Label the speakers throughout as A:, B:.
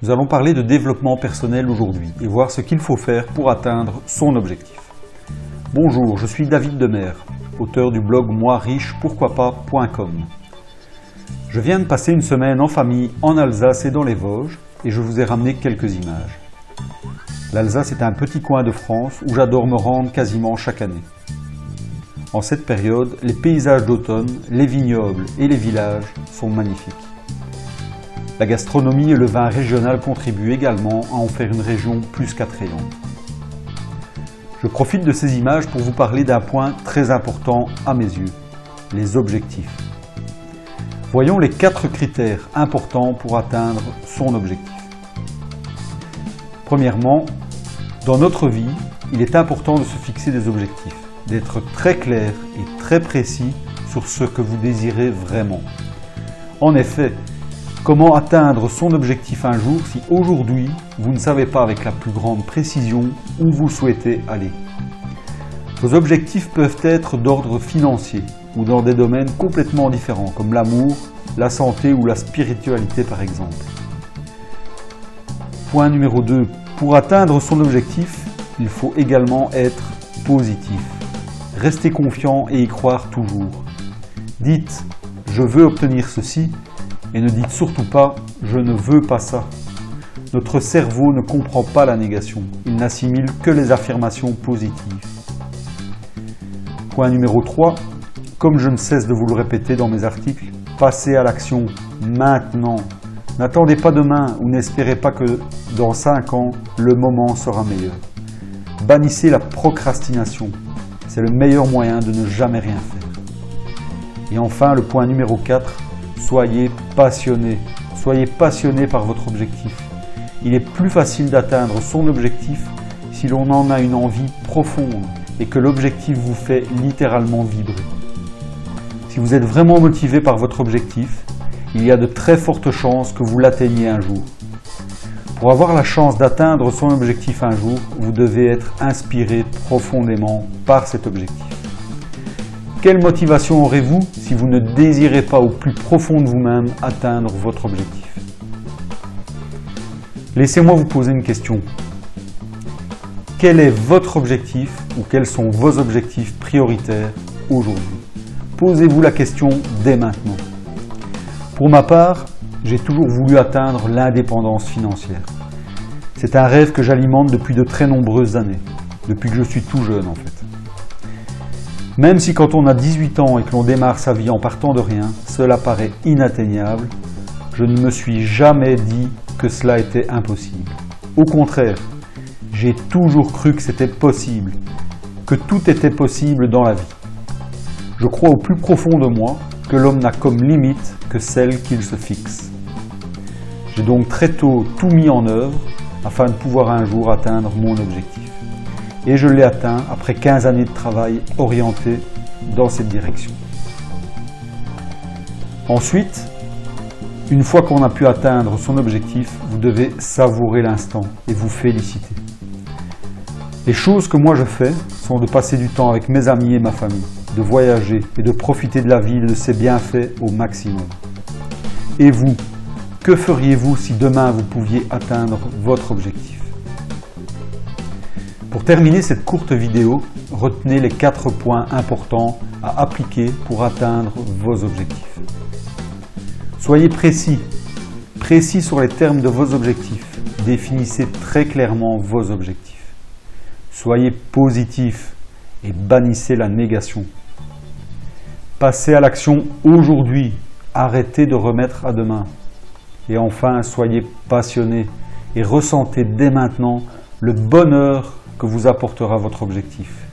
A: Nous allons parler de développement personnel aujourd'hui et voir ce qu'il faut faire pour atteindre son objectif. Bonjour, je suis David Demer, auteur du blog moirichepourquoipas.com. Je viens de passer une semaine en famille en Alsace et dans les Vosges et je vous ai ramené quelques images. L'Alsace est un petit coin de France où j'adore me rendre quasiment chaque année. En cette période, les paysages d'automne, les vignobles et les villages sont magnifiques. La gastronomie et le vin régional contribuent également à en faire une région plus qu'attrayante. Je profite de ces images pour vous parler d'un point très important à mes yeux, les objectifs. Voyons les 4 critères importants pour atteindre son objectif. Premièrement, dans notre vie, il est important de se fixer des objectifs, d'être très clair et très précis sur ce que vous désirez vraiment. En effet, comment atteindre son objectif un jour si aujourd'hui vous ne savez pas avec la plus grande précision où vous souhaitez aller? Vos objectifs peuvent être d'ordre financier ou dans des domaines complètement différents comme l'amour, la santé ou la spiritualité par exemple. Point numéro 2. Pour atteindre son objectif, il faut également être positif. Restez confiant et y croire toujours. Dites « je veux obtenir ceci » et ne dites surtout pas « je ne veux pas ça ». Notre cerveau ne comprend pas la négation, il n'assimile que les affirmations positives. Point numéro 3, comme je ne cesse de vous le répéter dans mes articles, passez à l'action maintenant. N'attendez pas demain ou n'espérez pas que dans 5 ans, le moment sera meilleur. Bannissez la procrastination, c'est le meilleur moyen de ne jamais rien faire. Et enfin, le point numéro 4, soyez passionné. Soyez passionné par votre objectif. Il est plus facile d'atteindre son objectif si l'on en a une envie profonde et que l'objectif vous fait littéralement vibrer. Si vous êtes vraiment motivé par votre objectif, il y a de très fortes chances que vous l'atteigniez un jour. Pour avoir la chance d'atteindre son objectif un jour, vous devez être inspiré profondément par cet objectif. Quelle motivation aurez-vous si vous ne désirez pas au plus profond de vous-même atteindre votre objectif? Laissez-moi vous poser une question. Quel est votre objectif ou quels sont vos objectifs prioritaires aujourd'hui? Posez-vous la question dès maintenant. Pour ma part, j'ai toujours voulu atteindre l'indépendance financière. C'est un rêve que j'alimente depuis de très nombreuses années, depuis que je suis tout jeune en fait. Même si quand on a 18 ans et que l'on démarre sa vie en partant de rien, cela paraît inatteignable, je ne me suis jamais dit que cela était impossible. Au contraire, j'ai toujours cru que c'était possible, que tout était possible dans la vie. Je crois au plus profond de moi que l'homme n'a comme limite que celle qu'il se fixe. J'ai donc très tôt tout mis en œuvre afin de pouvoir un jour atteindre mon objectif. Et je l'ai atteint après 15 années de travail orienté dans cette direction. Ensuite, une fois qu'on a pu atteindre son objectif, vous devez savourer l'instant et vous féliciter. Les choses que moi je fais sont de passer du temps avec mes amis et ma famille, de voyager et de profiter de la vie et de ses bienfaits au maximum. Et vous, que feriez-vous si demain vous pouviez atteindre votre objectif? Pour terminer cette courte vidéo, retenez les 4 points importants à appliquer pour atteindre vos objectifs. Soyez précis sur les termes de vos objectifs. Définissez très clairement vos objectifs. Soyez positif et bannissez la négation. Passez à l'action aujourd'hui, arrêtez de remettre à demain. Et enfin, soyez passionné et ressentez dès maintenant le bonheur que vous apportera votre objectif.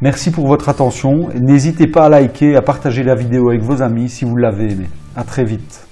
A: Merci pour votre attention et n'hésitez pas à liker et à partager la vidéo avec vos amis si vous l'avez aimé. À très vite.